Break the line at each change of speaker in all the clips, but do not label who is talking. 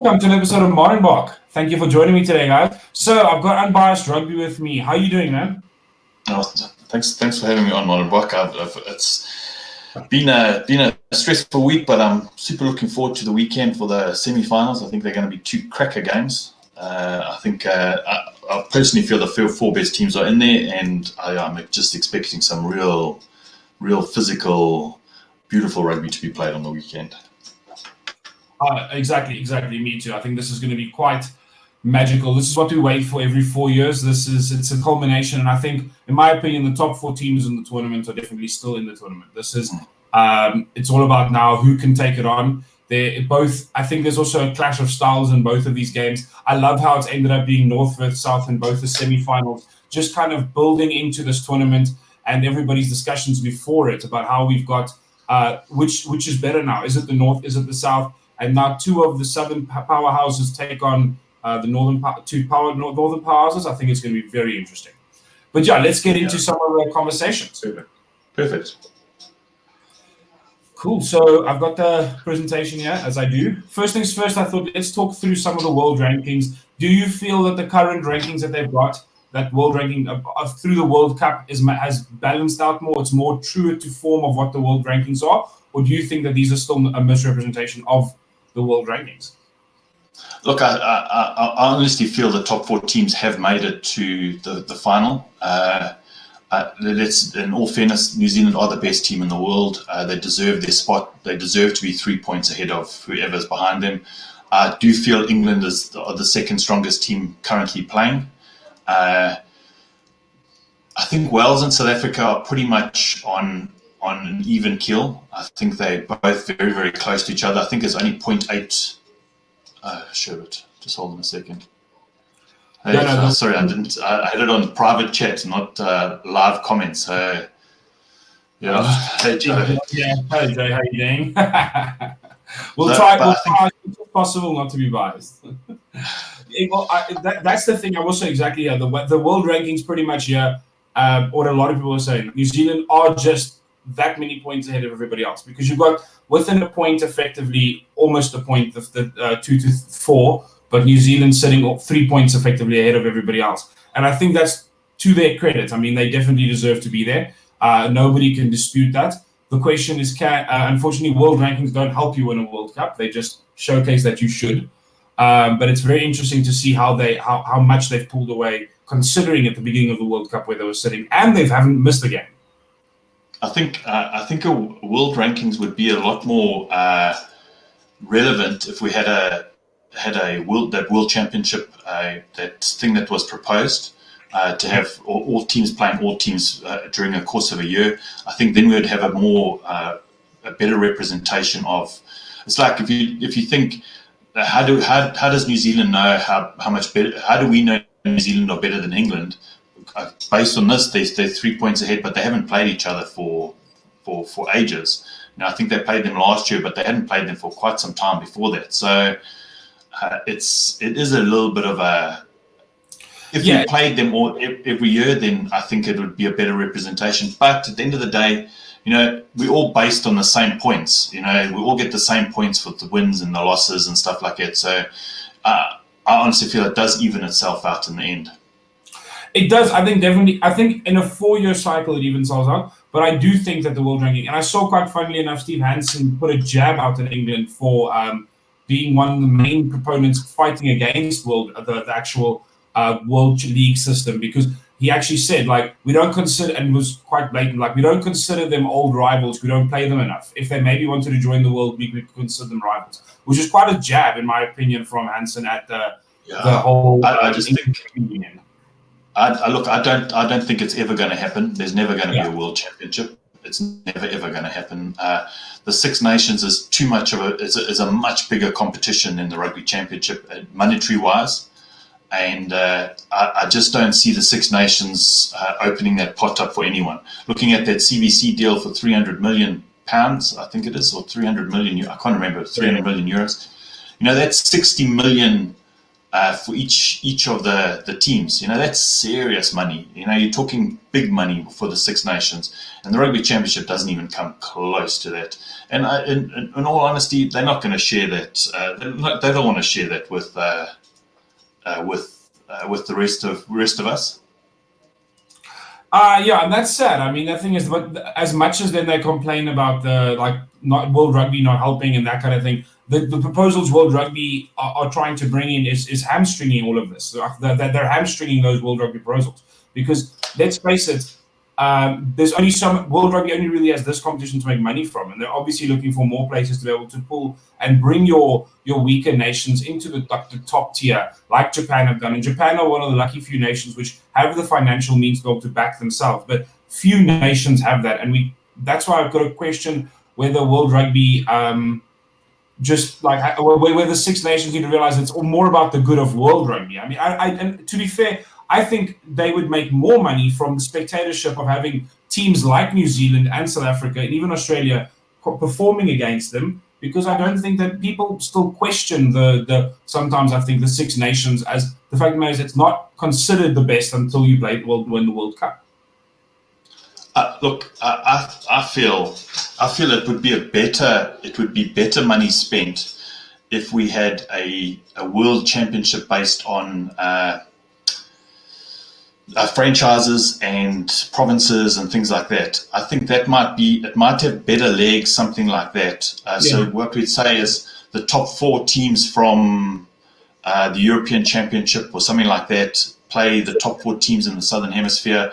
Welcome to an episode of Modern Bach. Thank you for joining me today, guys. So I've got Unbiased Rugby with me. How are you doing, man?
Oh, thanks for having me on Modern Bach. It's been a stressful week, but I'm super looking forward to the weekend for the semi-finals. I think they're going to be two cracker games. I personally feel the four best teams are in there, and I'm just expecting some real physical, beautiful rugby to be played on the weekend.
Exactly. Me too. I think this is going to be quite magical. This is what we wait for every 4 years. It's a culmination, and I think, in my opinion, the top four teams in the tournament are definitely still in the tournament. This is it's all about now who can take it on. I think there's also a clash of styles in both of these games. I love how it's ended up being North versus South in both the semi-finals, just kind of building into this tournament and everybody's discussions before it about how we've got which is better now. Is it the North? Is it the South? And now two of the southern powerhouses take on the northern powerhouses. I think it's going to be very interesting. But yeah, let's get into some of the conversations.
Perfect.
Cool. So I've got the presentation here, as I do. First things first, I thought let's talk through some of the world rankings. Do you feel that the current rankings that they've got, that world ranking through the World Cup has balanced out more? It's more true to form of what the world rankings are? Or do you think that these are still a misrepresentation of the world rankings?
Look, I honestly feel the top four teams have made it to the final. In all fairness, New Zealand are the best team in the world. They deserve their spot. They deserve to be 3 points ahead of whoever's behind them. I do feel England is the second strongest team currently playing. I think Wales and South Africa are pretty much on an even keel. I think they're both very, very close to each other. I think there's only 0.8. Sherbert, just hold on a second. Hey, sorry, I didn't. I had it on private chat, not live comments. Hey, Joe.
Yeah, hey Joe, how you doing? We'll try as much as possible not to be biased. That's the thing. I will say exactly. The world rankings pretty much here. What a lot of people are saying, New Zealand are just that many points ahead of everybody else, because you've got within a point, effectively almost a point, the 2 to 4, but New Zealand sitting 3 points effectively ahead of everybody else. And I think that's to their credit. I mean, they definitely deserve to be there. Nobody can dispute that. The question is, unfortunately, world rankings don't help you win a World Cup. They just showcase that you should. But it's very interesting to see how much they've pulled away, considering at the beginning of the World Cup where they were sitting, and they haven't missed a game.
I think a world rankings would be a lot more relevant if we had a world championship, that thing that was proposed, to have all teams playing all teams during a course of a year. I think then we would have a better representation of. It's like if you think, how does New Zealand know how much better? How do we know New Zealand are better than England? Based on this, they're 3 points ahead, but they haven't played each other for ages. Now, I think they played them last year, but they hadn't played them for quite some time before that. So it is a little bit of a. If we played them every year, then I think it would be a better representation. But at the end of the day, we're all based on the same points. We all get the same points for the wins and the losses and stuff like that. So I honestly feel it does even itself out in the end.
It does. I think definitely. I think in a 4-year cycle it evens out. But I do think that the world ranking, and I saw, quite funnily enough, Steve Hansen put a jab out in England for being one of the main proponents fighting against the actual World League system, because he actually said, like, we don't consider, and was quite blatant, like, we don't consider them old rivals. We don't play them enough. If they maybe wanted to join the World League, we consider them rivals, which is quite a jab, in my opinion, from Hansen at the whole.
I just think. I don't think it's ever going to happen. There's never going to be a world championship. It's never ever going to happen. The Six Nations is too much of is a much bigger competition than the Rugby Championship, monetary wise, and I just don't see the Six Nations opening that pot up for anyone. Looking at that CVC deal for £300 million, I think it is, or 300 million. I can't remember. 300 million euros. That's 60 million for each of the teams. That's serious money. You're talking big money for the Six Nations, and the Rugby Championship doesn't even come close to that. And in all honesty, they're not going to share that. They don't want to share that with the rest of us.
Yeah, and that's sad. I mean, the thing is, but as much as then they complain about the not World Rugby not helping and that kind of thing, the proposals World Rugby are trying to bring in is hamstringing all of this. They're hamstringing those World Rugby proposals because let's face it, there's only World Rugby only really has this competition to make money from, and they're obviously looking for more places to be able to pull and bring your weaker nations into the top tier, like Japan have done. And Japan are one of the lucky few nations which have the financial means to be able to back themselves, but few nations have that, and that's why I've got a question whether World Rugby just where the Six Nations need to realize it's more about the good of World Rugby. I mean, and to be fair, I think they would make more money from the spectatorship of having teams like New Zealand and South Africa and even Australia performing against them, because I don't think that people still question sometimes I think the Six Nations as the fact that it's not considered the best until you win the World Cup.
Look, I feel it would be better money spent if we had a world championship based on franchises and provinces and things like that. I think it might have better legs, something like that. So what we'd say is the top 4 teams from the European Championship or something like that play the top 4 teams in the Southern Hemisphere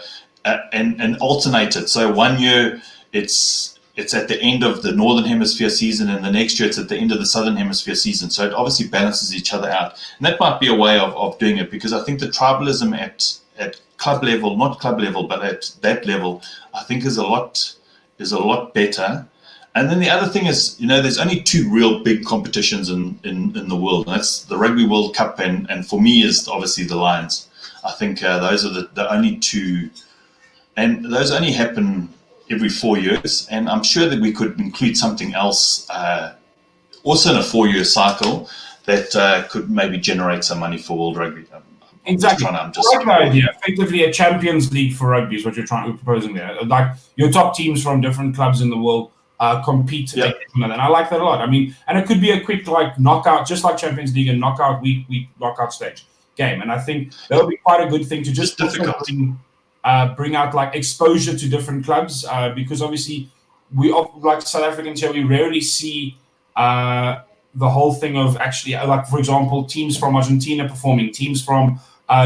and alternate it. So one year it's at the end of the Northern Hemisphere season, and the next year it's at the end of the Southern Hemisphere season. So it obviously balances each other out. And that might be a way of doing it, because I think the tribalism at club level, not club level, but at that level, I think is a lot better. And then the other thing is, there's only 2 real big competitions in the world, and that's the Rugby World Cup and for me is obviously the Lions. I think those are the only 2, and those only happen every 4 years, and I'm sure that we could include something else also in a 4-year cycle that could maybe generate some money for World Rugby.
Exactly. I like the idea. Effectively, a Champions League for rugby is what you're proposing there. Like your top teams from different clubs in the world compete.
Yep.
And I like that a lot. I mean, and it could be a quick knockout, just like Champions League, and knockout week knockout stage game. And I think that would be quite a good thing to just bring out exposure to different clubs, because obviously we, like South Africans here, we rarely see the whole thing of actually, for example, teams from Argentina performing, teams from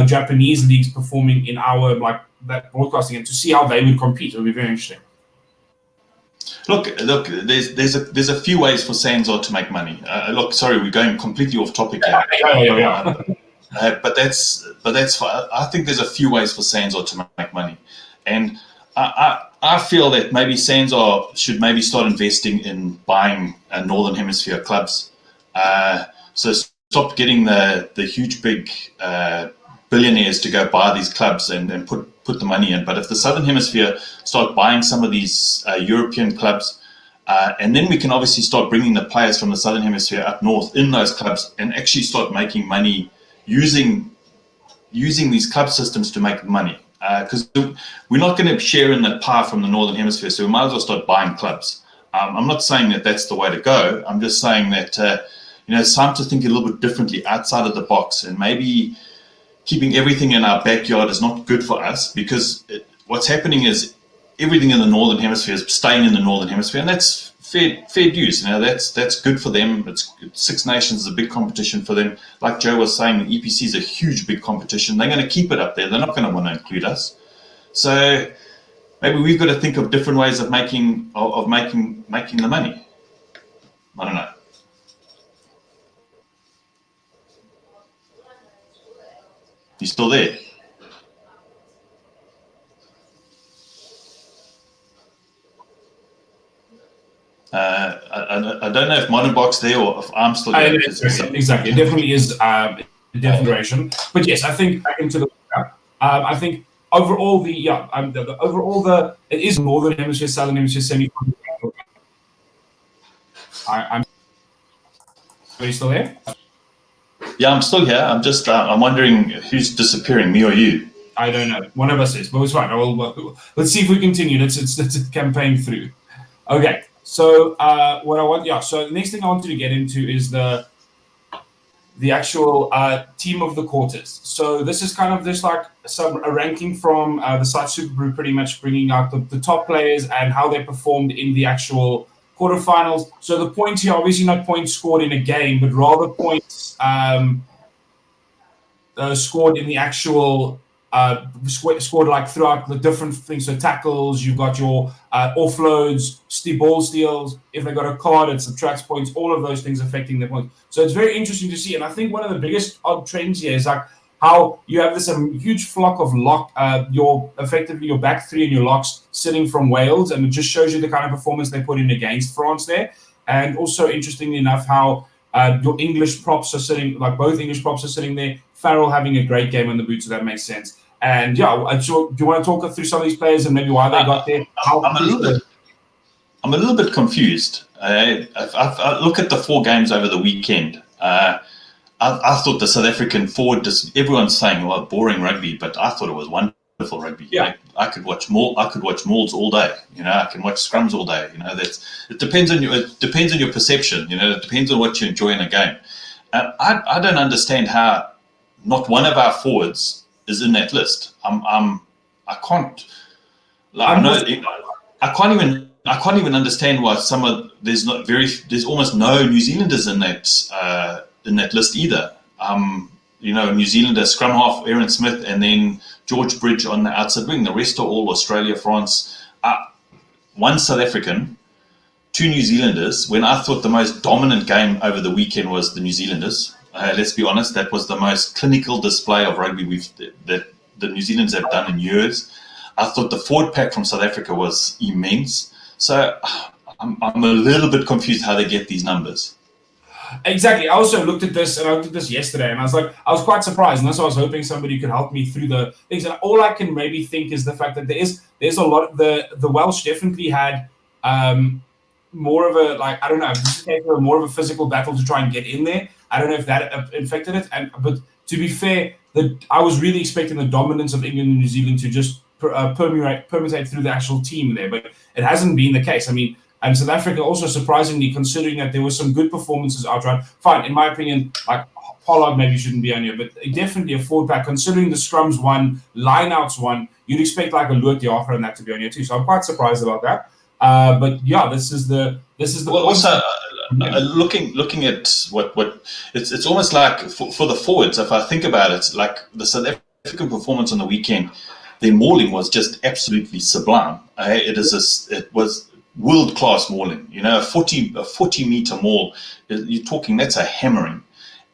Japanese leagues performing in our that broadcasting, and to see how they would compete. It would be very interesting.
Look. There's a few ways for Sanzor to make money. Sorry, we're going completely off topic here.
Yeah.
But that's fine. I think there's a few ways for Sanzor to make money, and I feel that maybe Sanzor should maybe start investing in buying Northern Hemisphere clubs. So stop getting the huge big billionaires to go buy these clubs and put the money in. But if the Southern Hemisphere start buying some of these European clubs, and then we can obviously start bringing the players from the Southern Hemisphere up north in those clubs and actually start making money using these club systems to make money. Because we're not going to share in that pie from the Northern Hemisphere, so we might as well start buying clubs. I'm not saying that that's the way to go. I'm just saying that it's time to think a little bit differently outside of the box, and maybe keeping everything in our backyard is not good for us, because what's happening is everything in the Northern Hemisphere is staying in the Northern Hemisphere, and that's fair dues. That's good for them. Six Nations is a big competition for them. Like Joe was saying, the EPC is a huge big competition. They're going to keep it up there. They're not going to want to include us. So maybe we've got to think of different ways of making the money. I don't know. You still there? I don't know if Modern Box there or if I'm still there.
Exactly. It definitely is a different duration. But yes, I think back into the I think overall it is Northern Hemisphere, Southern Hemisphere semi-finals. Are you still there?
Yeah, I'm still here. I'm just, I'm wondering who's disappearing, me or you?
I don't know. One of us is, but it's fine. Let's see if we continue. Let's campaign through. Okay. So so the next thing I wanted to get into is the actual team of the quarters. So this is kind of just like a ranking from the site Super Brew, pretty much bringing out the top players and how they performed in the actual quarterfinals. So the points here, obviously not points scored in a game, but rather points scored in the actual scored like throughout the different things. So tackles, you've got your offloads, ball steals. If they got a card, it subtracts points. All of those things affecting their points. So it's very interesting to see. And I think one of the biggest odd trends here is like how you have this huge flock of effectively your back three and your locks sitting from Wales, and it just shows you the kind of performance they put in against France there. And also interestingly enough, how your English props are sitting, like both English props are sitting there. Farrell having a great game on the boot, so that makes sense. And yeah, do you want to talk through some of these players and maybe why they got there?
I'm a little bit confused. I look at the 4 games over the weekend. I thought the South African forward, everyone's saying, well, boring rugby, but I thought it was wonderful rugby.
Yeah.
I could watch mauls all day. I can watch scrums all day. It depends on your perception. It depends on what you enjoy in a game. And I don't understand how not one of our forwards is in that list. I can't even understand why there's almost no New Zealanders in that list either. New Zealander scrum half Aaron Smith and then George Bridge on the outside wing. The rest are all Australia, France. One South African, 2 New Zealanders. When I thought the most dominant game over the weekend was the New Zealanders. Let's be honest, that was the most clinical display of rugby that the New Zealanders have done in years. I thought the forward pack from South Africa was immense. So I'm a little bit confused how they get these numbers.
Exactly. I also looked at this, and I looked at this yesterday, and I was quite surprised, and that's why I was hoping somebody could help me through the things. And all I can maybe think is the fact that there's a lot. The Welsh definitely had more of a more of a physical battle to try and get in there. I don't know if that affected it, but to be fair, I was really expecting the dominance of England and New Zealand to just permeate through the actual team there, but it hasn't been the case. I mean, and South Africa also surprisingly, considering that there were some good performances outright. Fine, in my opinion, like Pollard maybe shouldn't be on here, but definitely a forward pack. Considering the scrums won, lineouts won, you'd expect like a Luke Diafra and that to be on here too. So I'm quite surprised about that. But yeah, this is the. Well,
also, looking at what it's almost like for the forwards. If I think about it, like the South African performance on the weekend, their mauling was just absolutely sublime. It was world-class mauling. A 40-meter maul. You're talking, that's a hammering,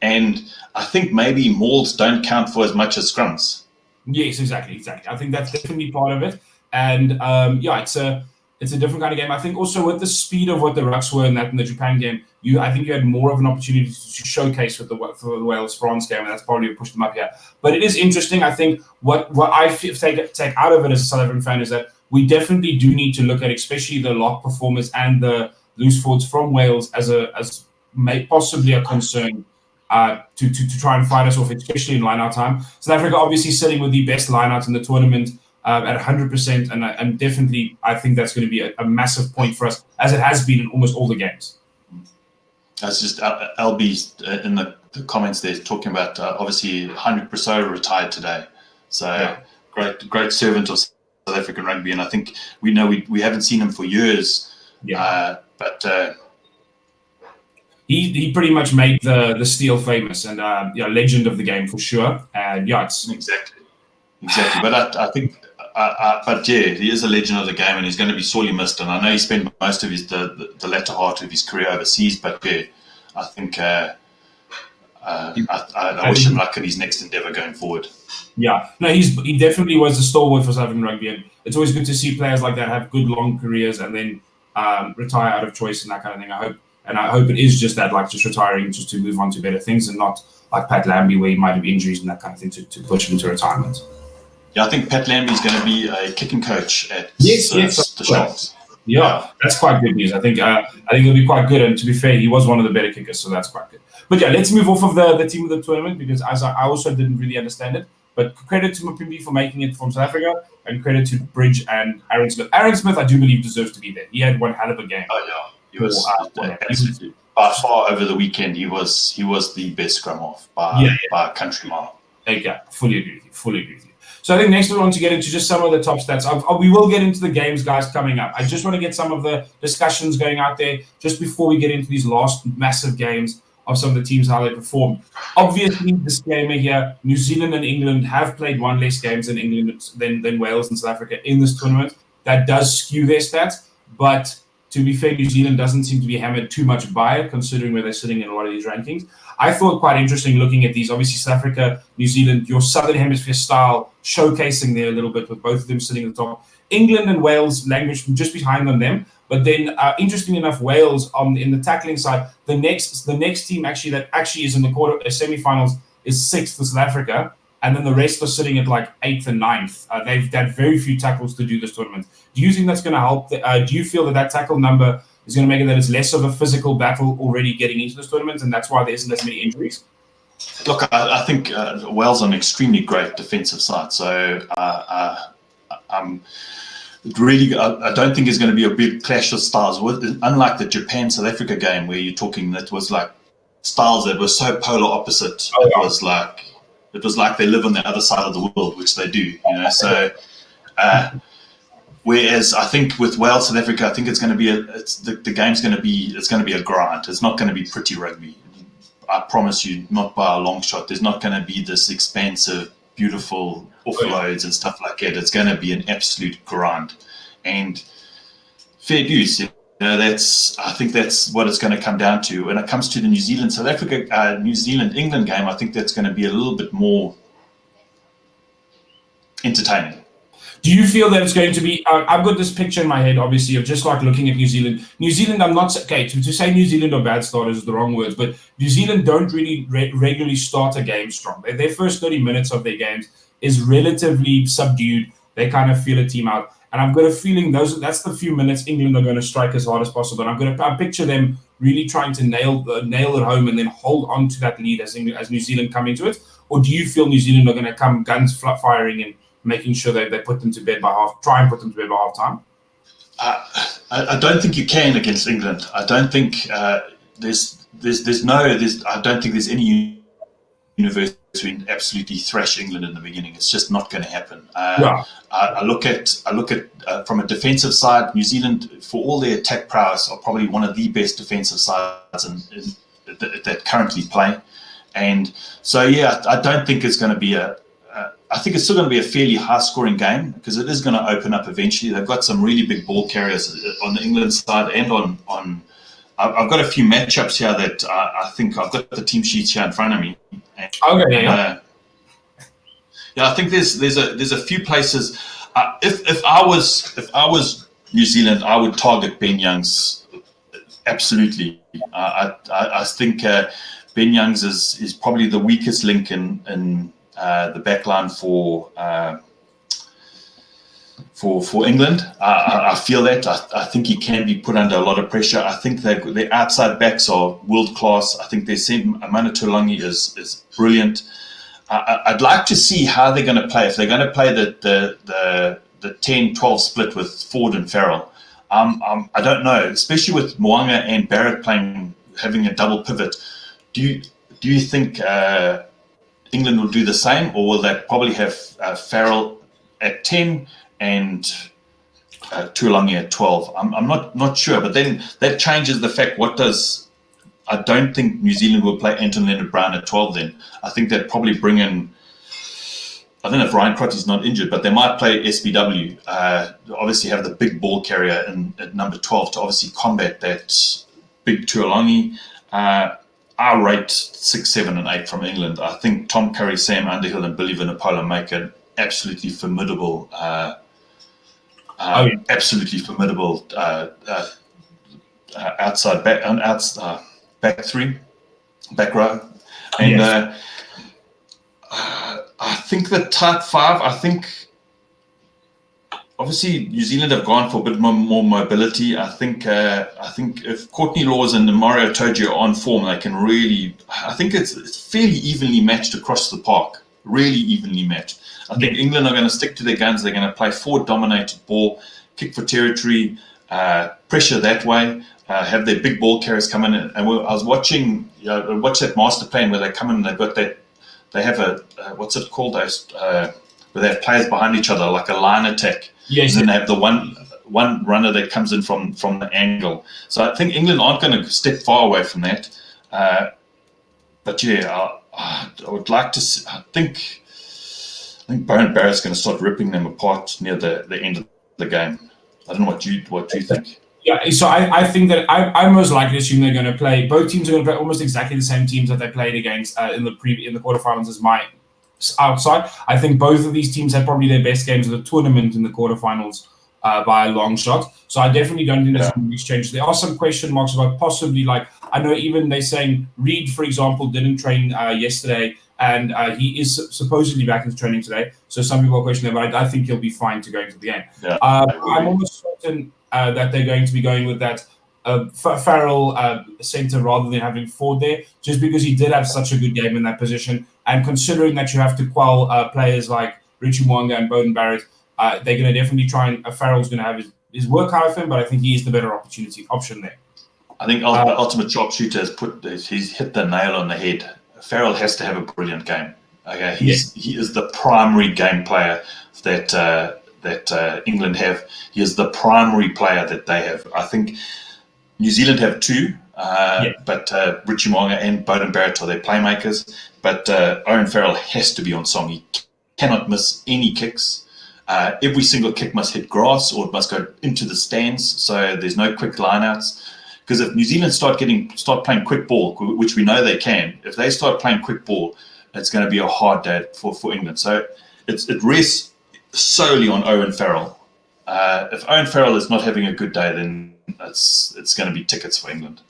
and I think maybe mauls don't count for as much as scrums.
Yes, exactly. I think that's definitely part of it, and it's a different kind of game. I think also with the speed of what the rucks were in the Japan game, I think you had more of an opportunity to showcase for the Wales-France game, and that's probably pushed them up here. But it is interesting. I think what I take out of it as a South African fan is that we definitely do need to look at, especially the lock performers and the loose forwards from Wales as possibly a concern to try and fight us off, especially in line-out time. South Africa obviously sitting with the best line-out in the tournament. At 100%, and definitely I think that's going to be a massive point for us, as it has been in almost all the games.
That's just LB in the comments there talking about obviously 100% retired today. So yeah. Great servant of South African rugby, and I think we haven't seen him for years.
Yeah.
But
he pretty much made the steal famous, and legend of the game for sure. And it's
exactly. But I think. But yeah, he is a legend of the game, and he's going to be sorely missed. And I know he spent most of the latter half of his career overseas. But yeah, I think I wish him luck in his next endeavour going forward.
Yeah, no, he definitely was a stalwart for South African rugby, and it's always good to see players like that have good long careers and then retire out of choice and that kind of thing. I hope it is just that, like just retiring just to move on to better things, and not like Pat Lambie where he might have injuries and that kind of thing to push him into retirement.
Yeah, I think Pat Lambie is going to be a kicking coach at the Sharks.
Yeah, that's quite good news. I think it'll be quite good. And to be fair, he was one of the better kickers, so that's quite good. But yeah, let's move off of the team of the tournament, because as I also didn't really understand it. But credit to Mapimbi for making it from South Africa, and credit to Bridge and Aaron Smith. Aaron Smith, I do believe, deserves to be there. He had one hell of a game.
Oh yeah, he was absolutely by far over the weekend. He was the best scrum half by a country mile.
Okay, fully agree with you. So I think next we want to get into just some of the top stats. We will get into the games, guys, coming up. I just want to get some of the discussions going out there just before we get into these last massive games of some of the teams, how they performed. Obviously, disclaimer here, New Zealand and England have played one less games in England than Wales and South Africa in this tournament. That does skew their stats, but to be fair, New Zealand doesn't seem to be hammered too much by it, considering where they're sitting in a lot of these rankings. I thought quite interesting looking at these. Obviously, South Africa, New Zealand, your Southern Hemisphere style showcasing there a little bit with both of them sitting at the top. England and Wales language just behind on them. But then, interesting enough, Wales in the tackling side, the next team that is in the semi-finals is 6th for South Africa, and then the rest are sitting at like 8th and 9th. They've had very few tackles to do this tournament. Do you think that's going to help? Do you feel that tackle number is going to make it that it's less of a physical battle already getting into this tournament, and that's why there isn't as many injuries?
Look, I think Wales are an extremely great defensive side, so I don't think it's going to be a big clash of styles. Unlike the Japan-South Africa game, where you're talking that was like styles that were so polar opposite. Oh, yeah. It was like they live on the other side of the world, which they do. So whereas I think with Wales, South Africa, I think it's going to be the game's going to be a grind. It's not going to be pretty rugby. I promise you, not by a long shot. There's not going to be this expansive, beautiful offloads and stuff like that. It's going to be an absolute grind, and fair dues. I think that's what it's going to come down to. When it comes to the New Zealand South Africa, New Zealand England game, I think that's going to be a little bit more entertaining.
Do you feel that it's going to be? I've got this picture in my head, obviously, of just like looking at New Zealand. New Zealand, I'm not okay to say New Zealand are bad starters is the wrong words, but New Zealand don't really regularly start a game strong. Their first 30 minutes of their games is relatively subdued. They kind of feel a team out, and I've got a feeling that's the few minutes England are going to strike as hard as possible. And I picture them really trying to nail it home and then hold on to that lead as New Zealand come into it. Or do you feel New Zealand are going to come guns firing and making sure that they put them to bed by half time?
I don't think you can against England. I don't think I don't think there's any universe to absolutely thrash England in the beginning. It's just not going to happen. I look at from a defensive side, New Zealand, for all their attack prowess, are probably one of the best defensive sides that currently play. And so, I don't think it's going to be I think it's still going to be a fairly high-scoring game, because it is going to open up eventually. They've got some really big ball carriers on the England side, and on. I've got a few matchups here that I think I've got the team sheets here in front of me. And, I think there's a few places. If I was New Zealand, I would target Ben Youngs absolutely. I think Ben Youngs is probably the weakest link in the back line for England. I feel that. I think he can be put under a lot of pressure. I think that their outside backs are world class. I think their Amana Tulangi is brilliant. I'd like to see how they're going to play. If they're going to play the 10-12 split with Ford and Farrell, I don't know. Especially with Moanga and Barrett having a double pivot. Do you think England will do the same, or will they probably have Farrell at 10 and Tulangi at 12? I'm not sure, but then that changes the fact. I don't think New Zealand will play Anton Leonard-Brown at 12 then. I think they'd probably bring in, I don't know if Ryan Crotty's not injured, but they might play SBW. Obviously have the big ball carrier at number 12 to obviously combat that big Tulangi. I rate 6, 7, and 8 from England. I think Tom Curry, Sam Underhill, and Billy Vunipola make an absolutely formidable, outside back three, back row, and I think the tight five. I think obviously New Zealand have gone for a bit more mobility. I think if Courtney Laws and Mario Toji are on form, they can really. I think it's fairly evenly matched across the park. Really evenly matched. I think England are going to stick to their guns. They're going to play forward-dominated ball, kick for territory, pressure that way. Have their big ball carriers come in. And I was watching, watch that master plan where they come in and they've got that. They have a what's it called? Those where they have players behind each other, like a line attack.
Yes.
And then they have the one runner that comes in from the angle. So I think England aren't going to step far away from that. But yeah, I would like to see, I think Bowen Barrett's going to start ripping them apart near the end of the game. I don't know what you think.
Yeah, so I think that I most likely assume they're going to play. Both teams are going to play almost exactly the same teams that they played against in the quarterfinals as my outside. I think both of these teams had probably their best games of the tournament in the quarterfinals by a long shot. So I definitely don't think there's going to be changes. There are some question marks about possibly, like, I know even they're saying Reed, for example, didn't train yesterday, and he is supposedly back into training today. So some people are questioning that, but I think he'll be fine to go into the game.
Yeah,
I'm almost certain that they're going to be going with that Farrell centre rather than having Ford there, just because he did have such a good game in that position. And considering that you have to quell players like Richie Mwanga and Beauden Barrett, they're going to definitely try and Farrell's going to have his work out of him, but I think he is the better option there.
I think Ultimate Sharpshooter he's hit the nail on the head. Farrell has to have a brilliant game. Okay, he is the primary game player that England have. He is the primary player that they have. I think New Zealand have two, but Richie Mwanga and Beauden Barrett are their playmakers. But Owen Farrell has to be on song. He cannot miss any kicks. Every single kick must hit grass or it must go into the stands. So there's no quick lineouts. Because if New Zealand start playing quick ball, which we know they can, if they start playing quick ball, it's going to be a hard day for England. So it rests solely on Owen Farrell. If Owen Farrell is not having a good day, then it's going to be tickets for England.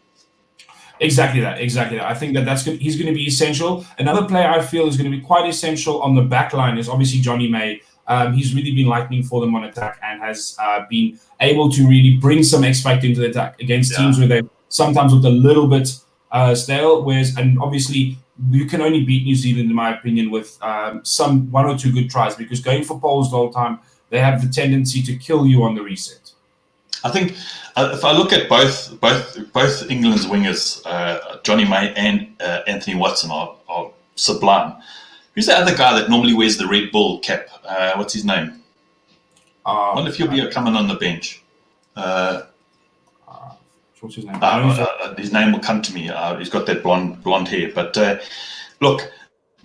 Exactly that. I think that's good. He's going to be essential. Another player I feel is going to be quite essential on the back line is obviously Johnny May. He's really been lightning for them on attack and has been able to really bring some X factor into the attack against teams where they sometimes looked a little bit stale. And obviously you can only beat New Zealand, in my opinion, with one or two good tries, because going for poles the whole time, they have the tendency to kill you on the reset.
I think if I look at both England's wingers, Johnny May and Anthony Watson are sublime. Who's the other guy that normally wears the Red Bull cap? What's his name? I wonder if he'll be coming on the bench.
What's his name?
His name will come to me. He's got that blonde hair. But look,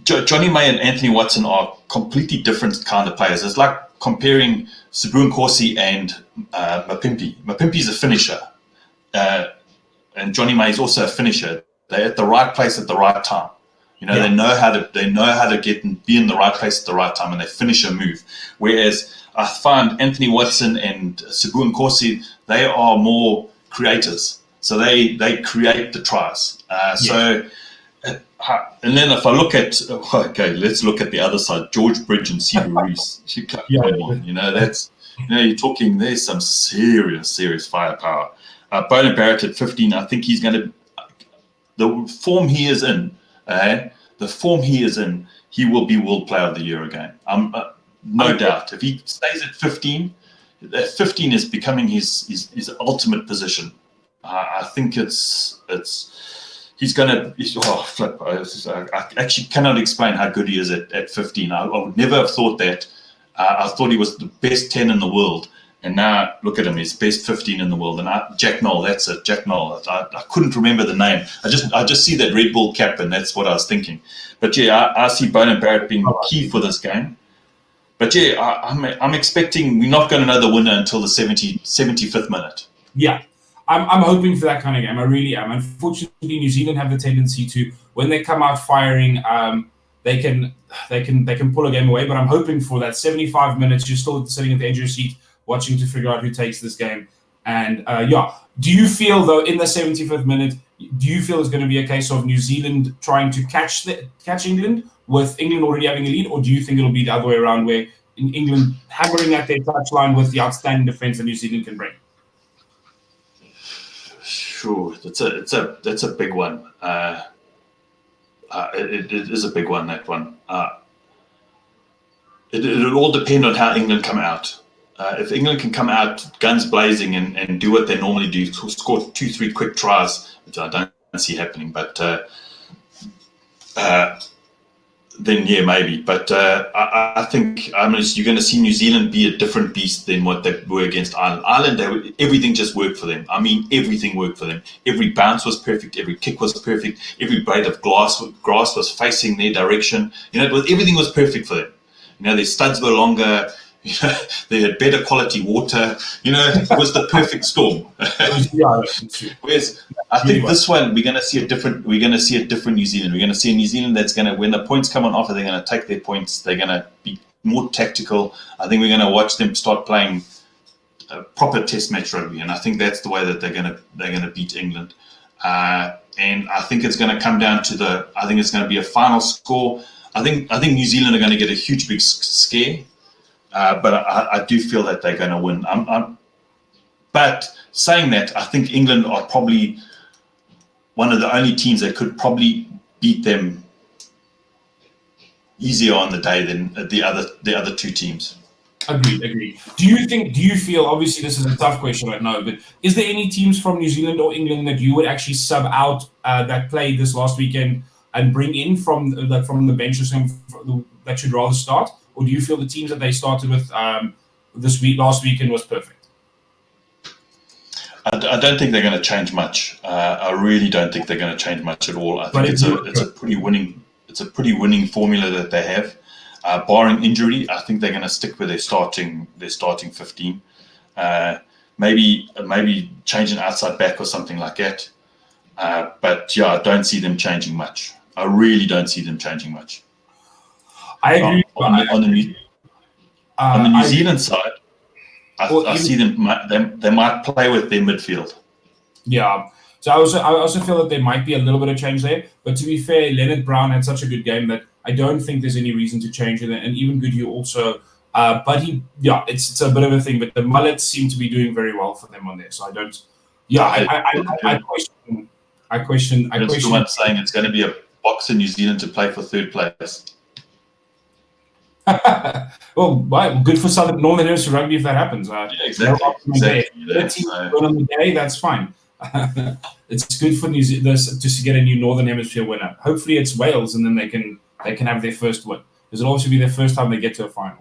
Johnny May and Anthony Watson are completely different kind of players. It's like comparing Sibu Nkosi and Mapimpi. Mapimpi's a finisher, and Johnny May is also a finisher. They're at the right place at the right time. They know how to get and be in the right place at the right time, and they finish a move. Whereas I find Anthony Watson and Sibu Nkosi, they are more creators. So they create the tries. So, and then if I look at let's look at the other side. George Bridge and Sibu Reese. Come on, that's you're talking. There's some serious firepower. Beauden Barrett at 15. I think he's going to the form he is in. He will be World Player of the Year again. No doubt. If he stays at 15, 15 is becoming his ultimate position. I think he's going to. I actually cannot explain how good he is at 15. I would never have thought that. I thought he was the best 10 in the world. And now look at him, he's best 15 in the world. And Jack Noel, that's it, Jack Noel. I couldn't remember the name. I just see that Red Bull cap, and that's what I was thinking. But yeah, I see Beauden Barrett being key for this game. But yeah, I'm expecting we're not going to know the winner until the 75th minute.
Yeah, I'm hoping for that kind of game. I really am. Unfortunately, New Zealand have the tendency to, when they come out firing, they can pull a game away. But I'm hoping for that 75 minutes. You're still sitting at the edge of your seat, watching to figure out who takes this game. And do you feel, though, in the 75th minute, do you feel it's going to be a case of New Zealand trying to catch England with England already having a lead, or do you think it'll be the other way around where in England hammering at their touchline with the outstanding defence that New Zealand can bring?
Sure, that's a big one. It is a big one, that one. It'll all depend on how England come out. If England can come out guns blazing and do what they normally do, score 2-3 quick tries, which I don't see happening, but then yeah, maybe. But I think you're going to see New Zealand be a different beast than what they were against Ireland. Ireland, everything just worked for them. I mean, everything worked for them. Every bounce was perfect. Every kick was perfect. Every blade of grass was facing their direction. Everything was perfect for them. Their studs were longer. They had better quality water. It was the perfect storm. Whereas I think this one we're going to see a different New Zealand. We're going to see a New Zealand that's going to, when the points come on offer, they're going to take their points. They're going to be more tactical. I think we're going to watch them start playing proper Test match rugby, and I think that's the way that they're going to beat England. And I think it's going to come down to I think it's going to be a final score. I think New Zealand are going to get a huge big scare. But I do feel that they're going to win. But saying that, I think England are probably one of the only teams that could probably beat them easier on the day than the other two teams.
Agreed. Do you feel, obviously this is a tough question right now, but is there any teams from New Zealand or England that you would actually sub out that played this last weekend and bring in from the bench or something that should rather start? Or do you feel the teams that they started with last weekend was perfect?
I don't think they're going to change much. I really don't think they're going to change much at all. I think it's a pretty winning formula that they have. Barring injury, I think they're going to stick with their starting 15. Maybe change an outside back or something like that. But yeah, I don't see them changing much. I really don't see them changing much.
I agree.
On the New Zealand side, I see them. They might play with their midfield.
Yeah. So I also feel that there might be a little bit of change there. But to be fair, Leonard Brown had such a good game that I don't think there's any reason to change it. And even Goodhue also. But it's a bit of a thing. But the Mullets seem to be doing very well for them on there. So I don't. Yeah, I question.
Someone saying it's going to be a box in New Zealand to play for third place.
Well, good for Northern Hemisphere rugby if that happens.
Exactly.
On the day, that's fine. It's good for New Zealand to get a new Northern Hemisphere winner. Hopefully, it's Wales, and then they can have their first win. This will also be their first time they get to a final.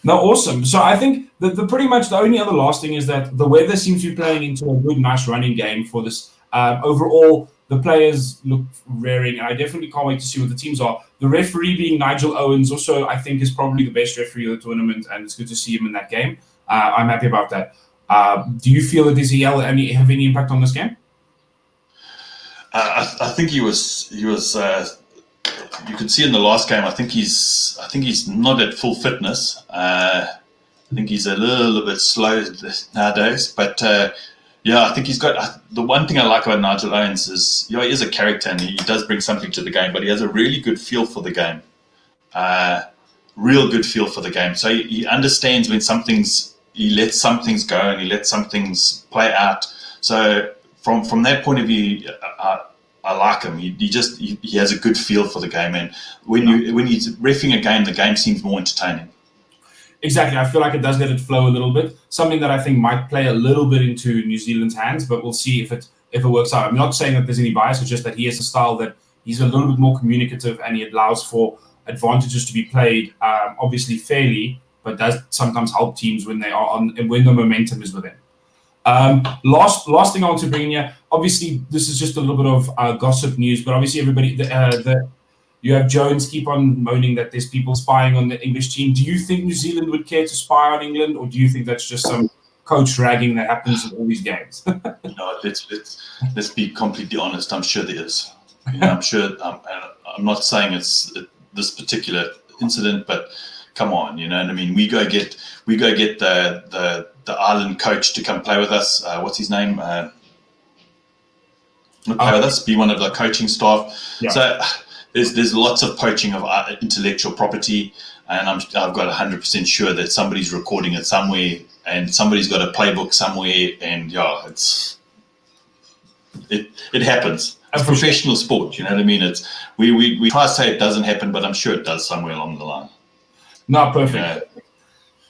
No, awesome. So I think the pretty much the only other last thing is that the weather seems to be playing into a good, nice running game for this. Overall, the players look raring, and I definitely can't wait to see what the teams are. The referee being Nigel Owens also, I think, is probably the best referee of the tournament, and it's good to see him in that game. I'm happy about that. Do you feel that does he have any impact on this game?
I think he was. You could see in the last game. I think he's not at full fitness. I think he's a little bit slow nowadays, but. Yeah, I think he's got. The one thing I like about Nigel Owens is, he is a character and he does bring something to the game, but he has a really good feel for the game. Real good feel for the game. So he understands when he lets some things go and he lets some things play out. So from that point of view, I like him. He has a good feel for the game, and when he's reffing a game, the game seems more entertaining.
Exactly. I feel like it does let it flow a little bit. Something that I think might play a little bit into New Zealand's hands, but we'll see if it works out. I'm not saying that there's any bias. It's just that he has a style that he's a little bit more communicative, and he allows for advantages to be played, obviously fairly, but does sometimes help teams when they are on and when the momentum is with them. Last thing I want to bring in here. Obviously, this is just a little bit of gossip news, but obviously everybody you have Jones keep on moaning that there's people spying on the English team. Do you think New Zealand would care to spy on England, or do you think that's just some coach ragging that happens in all these games?
No, let's be completely honest. I'm sure there is. I'm sure. I'm not saying it's this particular incident, but come on, you know what I mean. We go get the Ireland coach to come play with us. What's his name? Play with us. Be one of the coaching staff. Yeah. So. there's lots of poaching of intellectual property, and I've got 100% sure that somebody's recording it somewhere, and somebody's got a playbook somewhere, and it happens. It's professional sport, you know what I mean? It's we try to say it doesn't happen, but I'm sure it does somewhere along the line.
Not perfect.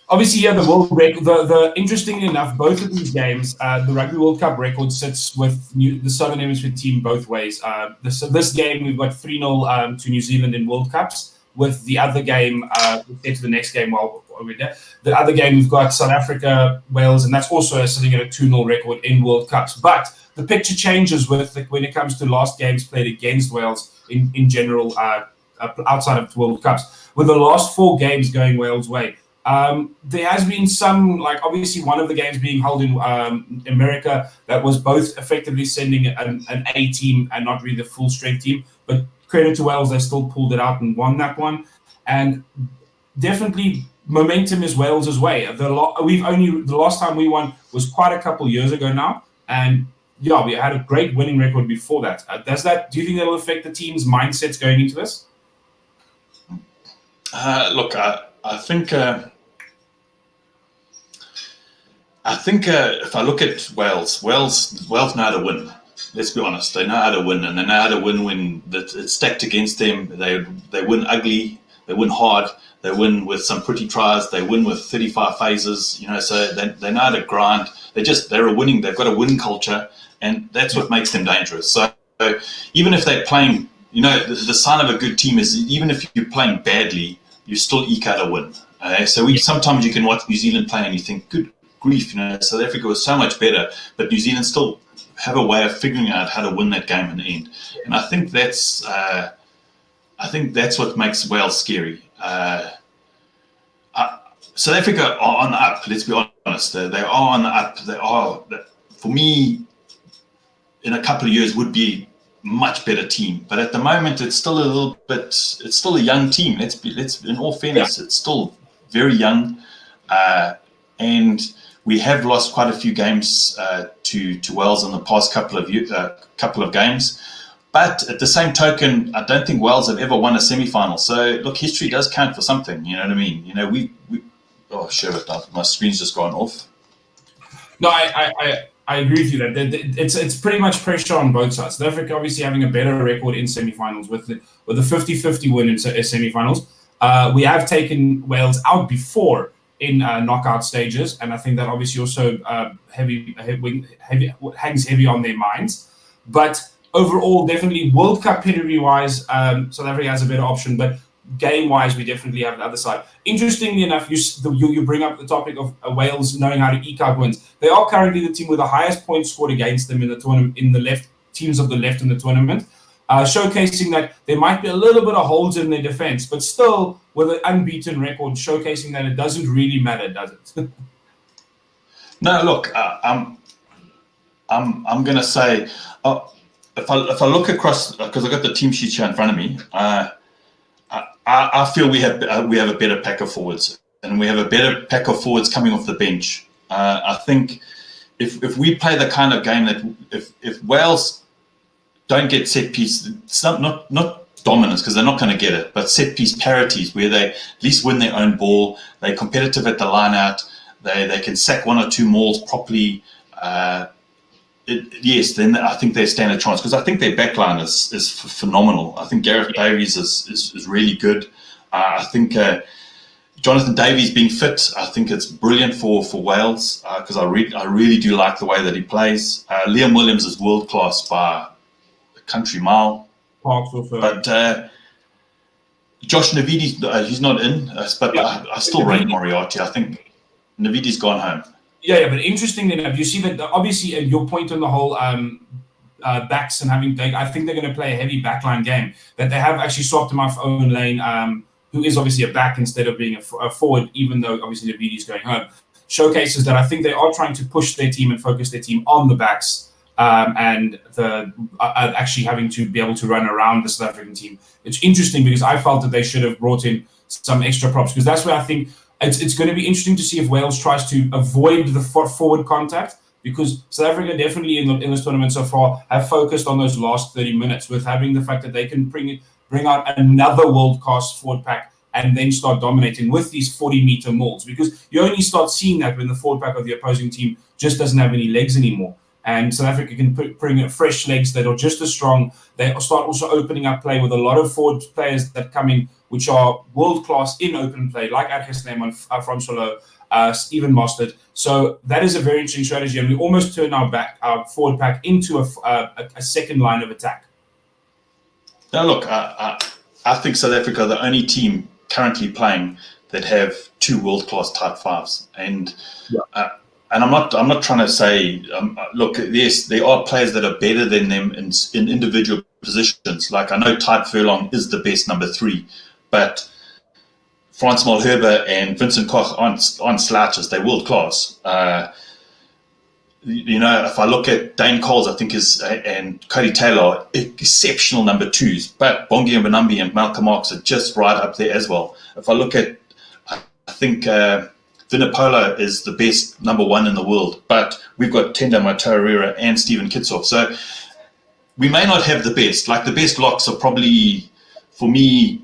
Obviously, yeah, the world record. The interestingly enough, both of these games, the Rugby World Cup record sits with the Southern Hemisphere team both ways. This game we've got 3-0 to New Zealand in World Cups. With the other game, we'll get to the next game while we're there. The other game we've got South Africa, Wales, and that's also sitting at a 2-0 record in World Cups. But the picture changes when it comes to last games played against Wales in general, outside of World Cups. With the last 4 games going Wales' way. There has been some, like obviously one of the games being held in America that was both effectively sending an A team and not really the full strength team. But credit to Wales, they still pulled it out and won that one. And definitely momentum is Wales' way. The last time we won was quite a couple years ago now. And yeah, we had a great winning record before that. Do you think that will affect the team's mindsets going into this?
Look, I think if I look at Wales know how to win. Let's be honest, they know how to win, and they know how to win when it's stacked against them. They win ugly, they win hard, they win with some pretty tries, they win with 35 phases. So they know how to grind. They're winning. They've got a win culture, and that's what makes them dangerous. So even if they're playing, the sign of a good team is even if you're playing badly, you still eke out a win. Sometimes you can watch New Zealand play and you think, good grief, South Africa was so much better, but New Zealand still have a way of figuring out how to win that game in the end. And I think that's what makes Wales scary. South Africa are on the up. Let's be honest, they are on the up. They are, for me, in a couple of years would be much better team, but at the moment it's still it's still a young team. Let's in all fairness, it's still very young, and we have lost quite a few games to Wales in the past couple of games. But at the same token, I don't think Wales have ever won a semi-final. So look, history does count for something. You know what I mean? We oh shit, my screen's just gone off.
No, I agree with you that it's pretty much pressure on both sides. South Africa obviously having a better record in semi-finals with the 50-50 win in semi-finals. We have taken Wales out before in knockout stages, and I think that obviously also hangs heavy on their minds. But overall, definitely World Cup pedigree-wise, South Africa has a better option, but game-wise, we definitely have the other side. Interestingly enough, you bring up the topic of Wales knowing how to eke out wins. They are currently the team with the highest points scored against them in the tournament, in the left teams of the left in the tournament, showcasing that there might be a little bit of holes in their defense, but still with an unbeaten record, showcasing that it doesn't really matter, does it?
No, look, I'm going to say, if I look across, because I've got the team sheet here in front of me, I feel we have a better pack of forwards, and we have a better pack of forwards coming off the bench. I think if we play the kind of game that if Wales don't get set piece, it's not dominance because they're not going to get it, but set piece parities where they at least win their own ball, they're competitive at the line out, they can sack one or two mauls properly. Yes, then I think they stand a chance because I think their backline is phenomenal. I think Gareth Davies is really good. I think Jonathan Davies being fit, I think it's brilliant for Wales because I really do like the way that he plays. Liam Williams is world class by a country mile. But Josh Navidi's he's not in, but yeah. I still rate Moriarty. I think Navidi's gone home.
Yeah, but interestingly enough, you see that obviously your point on the whole backs and I think they're going to play a heavy backline game. That they have actually swapped him off Owen Lane, who is obviously a back instead of being a forward, even though obviously Navidi's going home. Showcases that I think they are trying to push their team and focus their team on the backs. And actually having to be able to run around the South African team. It's interesting because I felt that they should have brought in some extra props because that's where I think it's going to be interesting to see if Wales tries to avoid the forward contact because South Africa definitely in this tournament so far have focused on those last 30 minutes with having the fact that they can bring bring out another world-class forward pack, and then start dominating with these 40-meter mauls, because you only start seeing that when the forward pack of the opposing team just doesn't have any legs anymore. And South Africa can bring in fresh legs that are just as strong. They start also opening up play with a lot of forward players that come in, which are world-class in open play, like Argus Snyman, Francois, Stephen Mostert. So that is a very interesting strategy, and we almost turn our forward pack into a second line of attack.
Now, look, I think South Africa are the only team currently playing that have two world-class type fives, and I'm not trying to say look, yes, there are players that are better than them in individual positions. Like, I know Type Furlong is the best number 3, but Frans Malherbe and Vincent Koch aren't slouches. They're world-class. If I look at Dane Coles, I think and Cody Taylor, exceptional number 2s, but Bongi and Benambi and Malcolm Marx are just right up there as well. If I look at, I think Vinopola is the best number 1 in the world, but we've got Tenda Matarira and Stephen Kitsoff. So we may not have the best. Like, the best locks are probably, for me,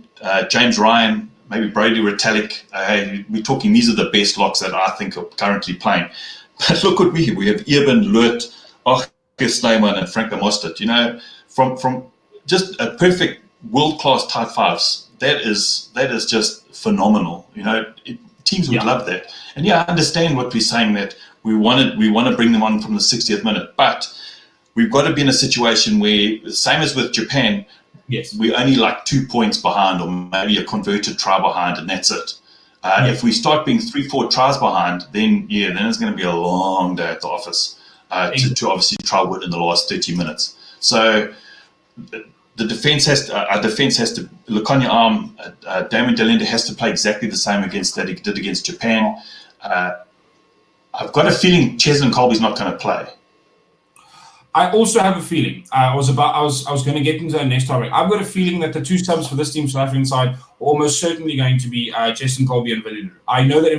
James Ryan, maybe Brady Retallick. We're talking, these are the best locks that I think are currently playing. But look what we have. We have Eben, Lurt, Argus Snyman, and Frank Mostert. From just a perfect world-class type fives. That is just phenomenal. Teams would love that. And I understand what we're saying, that we want to bring them on from the 60th minute, but we've got to be in a situation where, same as with Japan, we're only like 2 points behind, or maybe a converted try behind, and that's it. If we start being 3-4 tries behind, then it's going to be a long day at the office to obviously try win in the last 30 minutes. So our defense has to, Laconia Arm, Damon Delende has to play exactly the same that he did against Japan. I've got a feeling Cheslin Kolbe's not going to play.
I also have a feeling. I was going to get into the next topic. I've got a feeling that the 2 subs for this team, South African side, are almost certainly going to be Cheslin Kolbe and Villiers. I know that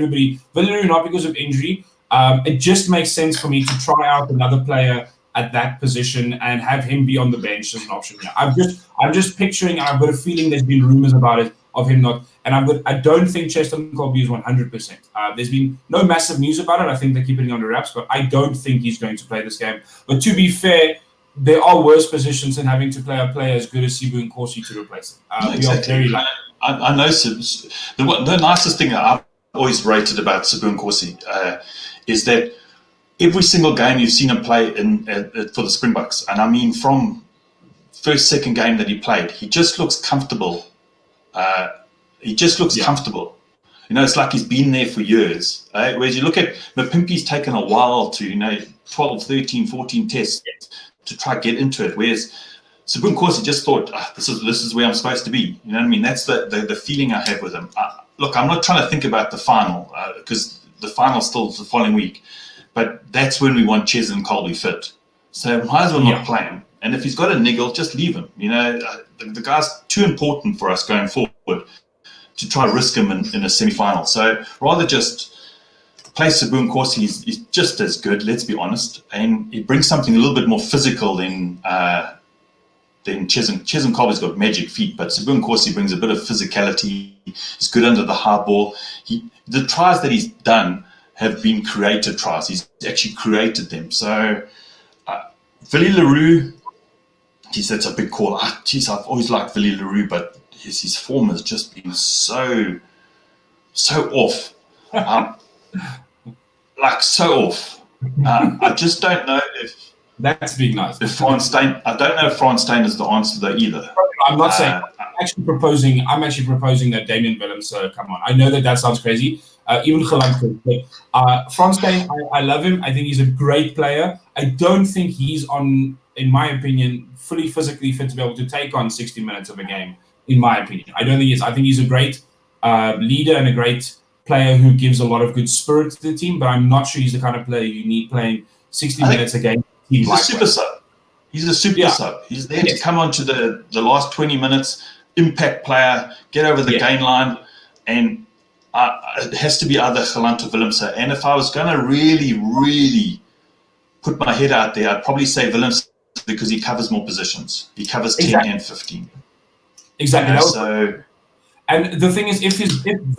Villiers, not because of injury. It just makes sense for me to try out another player at that position and have him be on the bench as an option. I'm just picturing. I've got a feeling there's been rumors about it of him not. And I don't think Cheslin Kolbe is 100%. There's been no massive news about it. I think they're keeping it under wraps, but I don't think he's going to play this game. But to be fair, there are worse positions than having to play a player as good as Sibu Nkosi to replace him.
Exactly. We are very lucky. I know the nicest thing that I've always rated about Sibu Nkosi is that every single game you've seen him play for the Springboks, and I mean from second game that he played, he just looks comfortable. Comfortable. It's like he's been there for years. Whereas you look at Mapimpi's taken a while to, 12, 13, 14 tests to try to get into it. Whereas Sibu Nkosi just thought, this is where I'm supposed to be. You know what I mean? That's the feeling I have with him. Look, I'm not trying to think about the final because the final's still the following week. But that's when we want Cheslin Kolbe fit. So might as well not play him. And if he's got a niggle, just leave him. The guy's too important for us going forward to try to risk him in a semi-final. So rather just play Sibu Nkosi. He's just as good, let's be honest. And he brings something a little bit more physical than Cheslin. Cheslin Kolbe's got magic feet, but Sibu Nkosi brings a bit of physicality. He's good under the hard ball. The tries that he's done have been created tries. He's actually created them. So Willie Leroux, that's a big call. I've always liked Willie Leroux, but his form has just been so off. So off. I just don't know if
that's being nice.
I don't know if Frans Steyn is the answer though either.
I'm not saying. I'm actually proposing that Damian Willems come on. I know that sounds crazy. Even Geland, but Frans Steyn, I love him. I think he's a great player. I don't think he's in my opinion, fully physically fit to be able to take on 60 minutes of a game. In my opinion, I don't think he is. I think he's a great leader and a great player who gives a lot of good spirit to the team. But I'm not sure he's the kind of player you need playing 60 minutes a game.
He's a super sub. He's a super sub. He's there to come on to the last 20 minutes, impact player, get over the gain line, and it has to be either Geland or Willems. And if I was going to really, really put my head out there, I'd probably say Willems because he covers more positions. He covers 10 and 15.
Exactly.
So.
And the thing is, if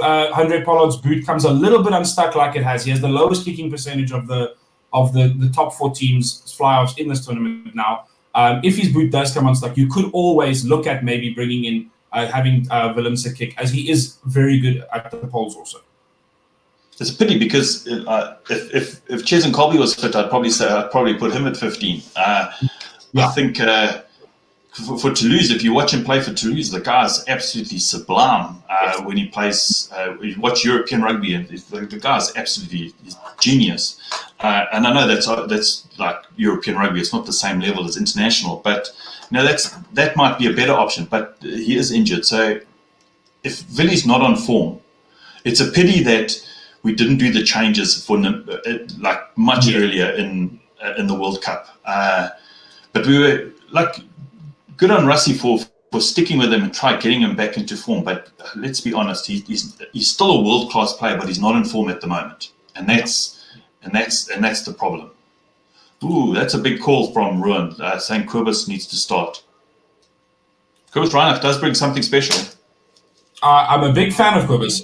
Andre Pollard's boot comes a little bit unstuck like it has, he has the lowest kicking percentage of the top 4 teams fly-offs in this tournament now. If his boot does come unstuck, you could always look at maybe bringing in having Willemse kick, as he is very good at the poles also.
It's a pity because if Ches and Colby was fit, I'd probably put him at 15. I think. For Toulouse, if you watch him play for Toulouse, the guy's absolutely sublime when he plays. You watch European rugby, and the guy's absolutely genius. And I know that's like European rugby; it's not the same level as international. But that might be a better option. But he is injured, so if Willy's not on form, it's a pity that we didn't do the changes for like much earlier in the World Cup. But we were like. Good on Russie for sticking with him and try getting him back into form. But let's be honest, he's still a world-class player, but he's not in form at the moment, and that's the problem. Ooh, that's a big call from Ruan saying Kobus needs to start. Kobus Reinach does bring something special.
I'm a big fan of Kobus.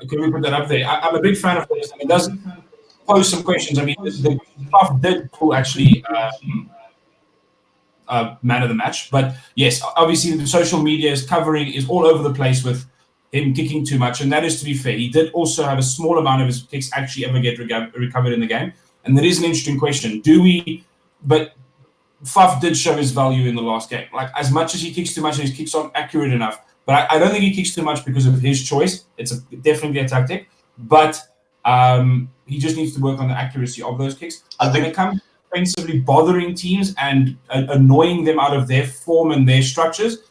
Can we put that up there? I'm a big fan of Kobus, and it does pose some questions. I mean, the Puff did pull actually. Man of the match, but yes, obviously the social media is all over the place with him kicking too much, and that is, to be fair, he did also have a small amount of his kicks actually ever get recovered in the game, and that is an interesting question. But Faf did show his value in the last game. Like, as much as he kicks too much and his kicks aren't accurate enough, but I don't think he kicks too much because of his choice. It's definitely a tactic, but he just needs to work on the accuracy of those kicks. When it comes offensively bothering teams and annoying them out of their form and their structures,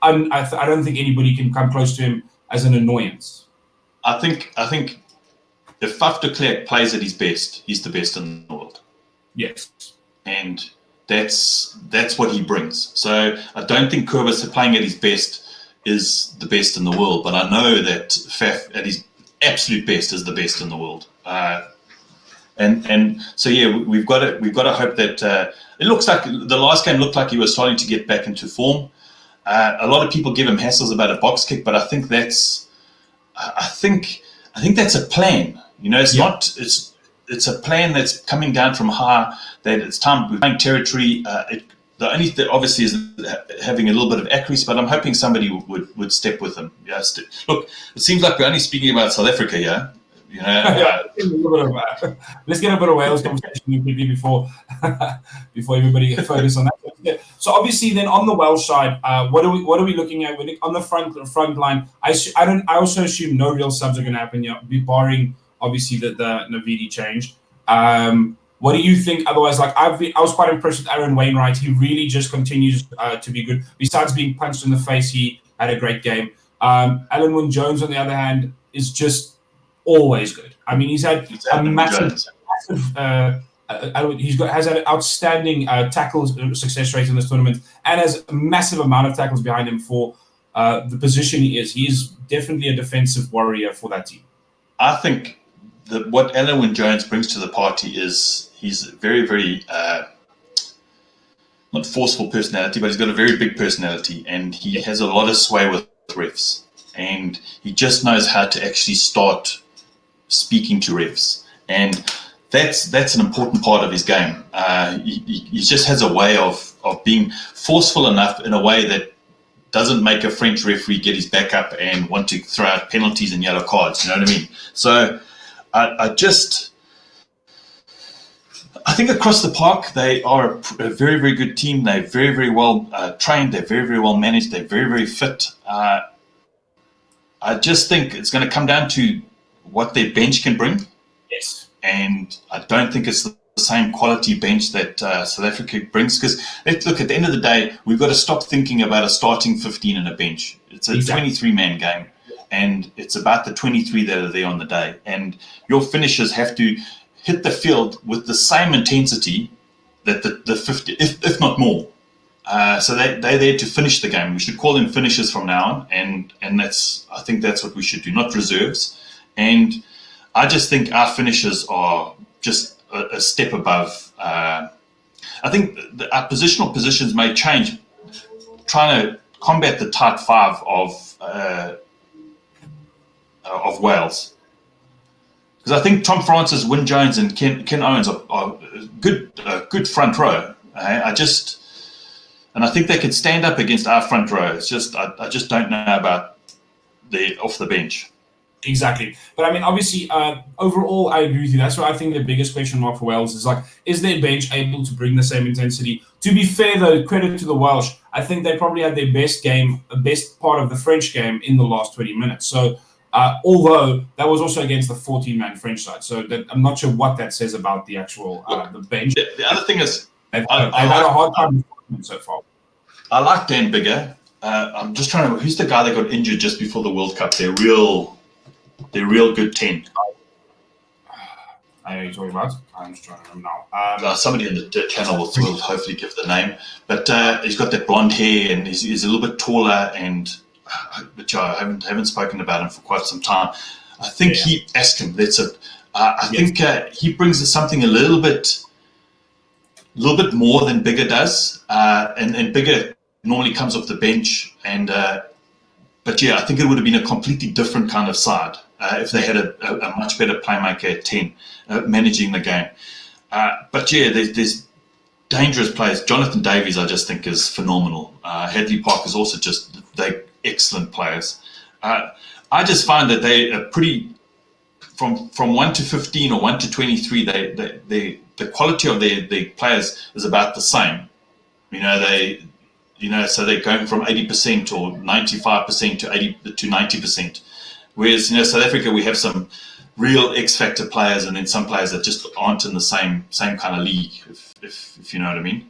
I don't think anybody can come close to him as an annoyance.
I think if Faf de Klerk plays at his best, he's the best in the world.
Yes.
And that's what he brings. So I don't think Kobus playing at his best is the best in the world, but I know that Faf at his absolute best is the best in the world. And so we've got to hope that it looks like the last game looked like he was starting to get back into form. A lot of people give him hassles about a box kick, but I think that's a plan. It's a plan that's coming down from high. That it's time we're playing territory. The only thing obviously is having a little bit of accuracy, but I'm hoping somebody would step with him. Yeah, look, it seems like we're only speaking about South Africa here.
Let's get a bit of Wales conversation before everybody focus on that. Yeah. So obviously, then on the Welsh side, what are we looking at on the front line? I also assume no real subs are going to happen, barring obviously the Navidi change. What do you think? Otherwise, like I was quite impressed with Aaron Wainwright. He really just continues to be good. Besides being punched in the face, he had a great game. Alan Wynne-Jones, on the other hand, is just always good. I mean, he's had a massive has had an outstanding tackle success rate in this tournament, and has a massive amount of tackles behind him for the position he is. He is definitely a defensive warrior for that team.
I think what Alan Wynne-Jones brings to the party is he's a very, very not forceful personality, but he's got a very big personality, and he has a lot of sway with refs, and he just knows how to actually start speaking to refs, and that's an important part of his game. He just has a way of being forceful enough in a way that doesn't make a French referee get his back up and want to throw out penalties and yellow cards. You know what I mean? So I think across the park they are a very, very good team. They're very, very well trained. They're very, very well managed. They're very, very fit. I just think it's going to come down to what their bench can bring.
Yes. And
I don't think it's the same quality bench that South Africa brings, because let's look, at the end of the day, we've got to stop thinking about a starting 15 and a bench. It's a 23-man game, and it's about the 23 that are there on the day. And your finishers have to hit the field with the same intensity that the 50, if not more. So they're there to finish the game. We should call them finishers from now on, and I think that's what we should do, not reserves. And I just think our finishers are just a step above. I think our positional positions may change, trying to combat the tight five of Wales. Because I think Tom Francis, Wyn Jones, and Ken Owens are good front row. And I think they could stand up against our front row. It's just I just don't know about the off the bench.
Exactly. But I mean, obviously, overall, I agree with you. That's why I think the biggest question mark for Wales is like, is their bench able to bring the same intensity? To be fair, though, credit to the Welsh, I think they probably had their best part of the French game in the last 20 minutes. So, although that was also against the 14-man French side. So I'm not sure what that says about the actual the bench.
The other thing is,
they've had a hard time so far.
I like Dan Biggar. I'm just trying to. Who's the guy that got injured just before the World Cup? They're real good 10.
I know you're talking about. I'm just trying to remember now.
Somebody in the channel will hopefully give the name. But he's got that blonde hair and he's a little bit taller. But I haven't spoken about him for quite some time. I think he asked him. That's it. I think he brings us something a little bit more than Biggar does. And Biggar normally comes off the bench. But I think it would have been a completely different kind of side if they had a much better playmaker at 10 managing the game. There's dangerous players. Jonathan Davies, I just think, is phenomenal. Hadley Park is also they're excellent players. I just find that they are pretty, from 1 to 15 or 1 to 23, the quality of their players is about the same. So they're going from 80% or 95% to 80 to 90%. Whereas, South Africa, we have some real X-factor players and then some players that just aren't in the same kind of league, if you know what I mean.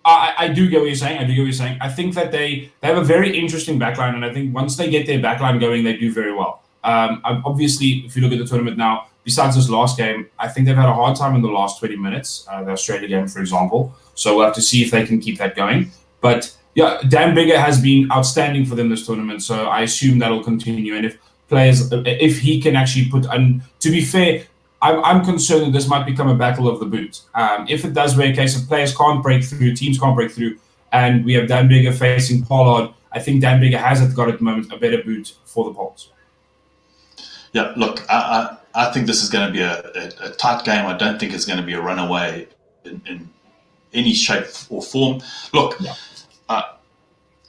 I do get what you're saying. I think that they have a very interesting backline, and I think once they get their backline going, they do very well. Obviously, if you look at the tournament now, besides this last game, I think they've had a hard time in the last 20 minutes, the Australia game, for example. So we'll have to see if they can keep that going. But Dan Biggar has been outstanding for them this tournament, so I assume that'll continue. And if he can actually and to be fair, I'm concerned that this might become a battle of the boot. If it does, where a case of players can't break through, teams can't break through, and we have Dan Biggar facing Pollard, I think Dan Biggar has got at the moment a better boot for the Poles.
Yeah, look, I think this is going to be a tight game. I don't think it's going to be a runaway in any shape or form. Look,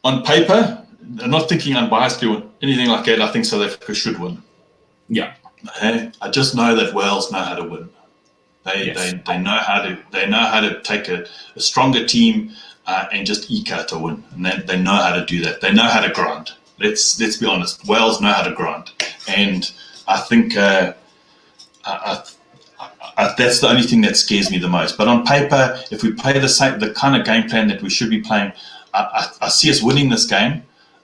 on paper, I'm not thinking unbiasedly or anything like that. I think South Africa should win.
Yeah.
I just know that Wales know how to win. They know how to take a stronger team and just eke out a win. And they know how to do that. They know how to grind. Let's be honest. Wales know how to grind, and I think that's the only thing that scares me the most. But on paper, if we play the kind of game plan that we should be playing, I see us winning this game.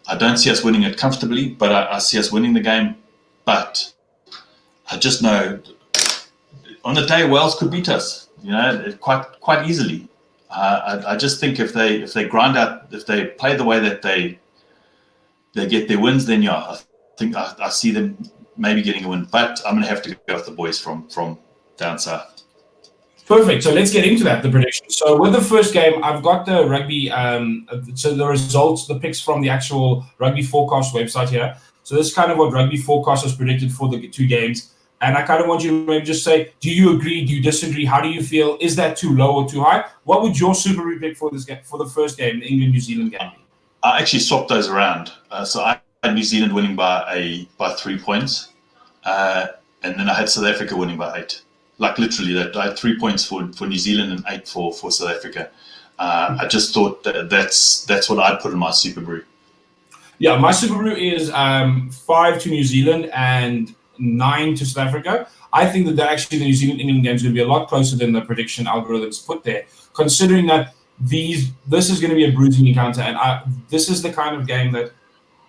I don't see us winning it comfortably, but I see us winning the game. But I just know on the day Wales could beat us, quite easily. I just think if they grind out, if they play the way that they get their wins, then I think I see them maybe getting a win. But I'm going to have to go with the boys from down south.
Perfect. So let's get into that, the predictions. So with the first game, I've got the rugby, so the results, the picks from the actual Rugby Forecast website here. So this is kind of what Rugby Forecast has predicted for the two games. And I kind of want you to maybe just say, do you agree? Do you disagree? How do you feel? Is that too low or too high? What would your Super Rugby pick for this game, for the first game, the England-New Zealand game?
I actually swapped those around. So I had New Zealand winning by 3 points. And then I had South Africa winning by 8. Like literally, that I had 3 points for New Zealand and 8 for South Africa. I just thought that's what I'd put in my Super Brew.
Yeah, my Super Brew is 5 to New Zealand and 9 to South Africa. I think that actually the New Zealand-England game is going to be a lot closer than the prediction algorithms put there, considering that this is going to be a bruising encounter, and this is the kind of game that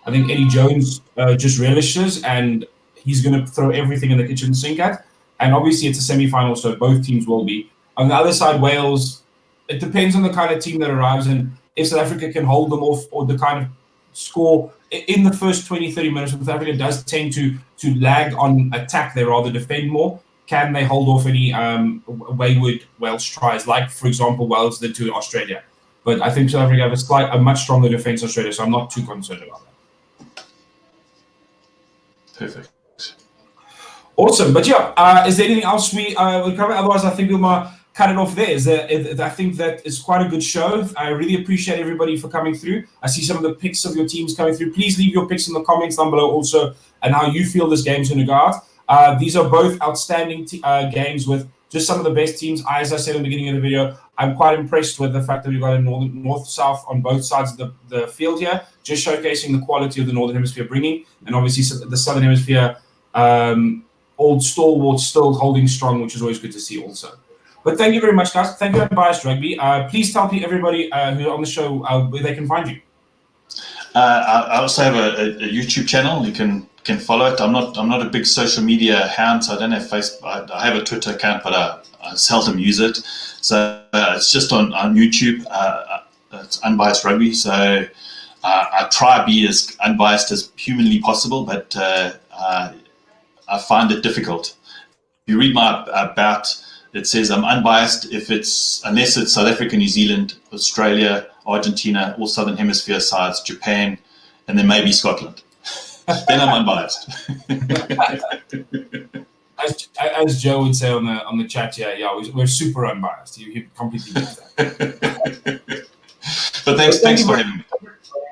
I think Eddie Jones just relishes, and he's going to throw everything in the kitchen sink at. And obviously, it's a semi-final, so both teams will be. On the other side, Wales, it depends on the kind of team that arrives, and if South Africa can hold them off, or the kind of score in the first 20, 30 minutes, South Africa does tend to lag on attack. They rather defend more. Can they hold off any wayward Welsh tries, like, for example, Wales did to Australia? But I think South Africa have a much stronger defense than Australia, so I'm not too concerned about that.
Perfect.
Awesome. But yeah, is there anything else we will cover? Otherwise, I think we'll cut it off there. I think that is quite a good show. I really appreciate everybody for coming through. I see some of the picks of your teams coming through. Please leave your picks in the comments down below also, and how you feel this game's going to go out. These are both outstanding games with just some of the best teams. As I said in the beginning of the video, I'm quite impressed with the fact that we've got a north-south on both sides of the field here, just showcasing the quality of the Northern Hemisphere bringing, and obviously the Southern Hemisphere, old stalwarts still holding strong, which is always good to see also. But thank you very much, guys. Thank you, Unbiased Rugby. Please tell everybody who's on the show where they can find you.
I also have a YouTube channel. You can follow it. I'm not a big social media hound, so I don't have Facebook. I have a Twitter account, but I seldom use it. So it's just on YouTube. It's Unbiased Rugby. So I try to be as unbiased as humanly possible, but I find it difficult. If you read my about, it says I'm unbiased unless it's South Africa, New Zealand, Australia, Argentina, all Southern Hemisphere sides, Japan, and then maybe Scotland. Then I'm unbiased.
As Joe would say on the chat, we're super unbiased. You completely get that.
But thanks for having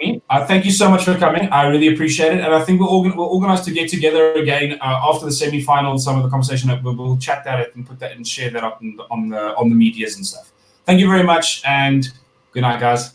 me.
Thank you so much for coming. I really appreciate it, and I think we're organised to get together again after the semi-finals. Some of the conversation we'll chat that and put that and share that up on the medias and stuff. Thank you very much, and good night, guys.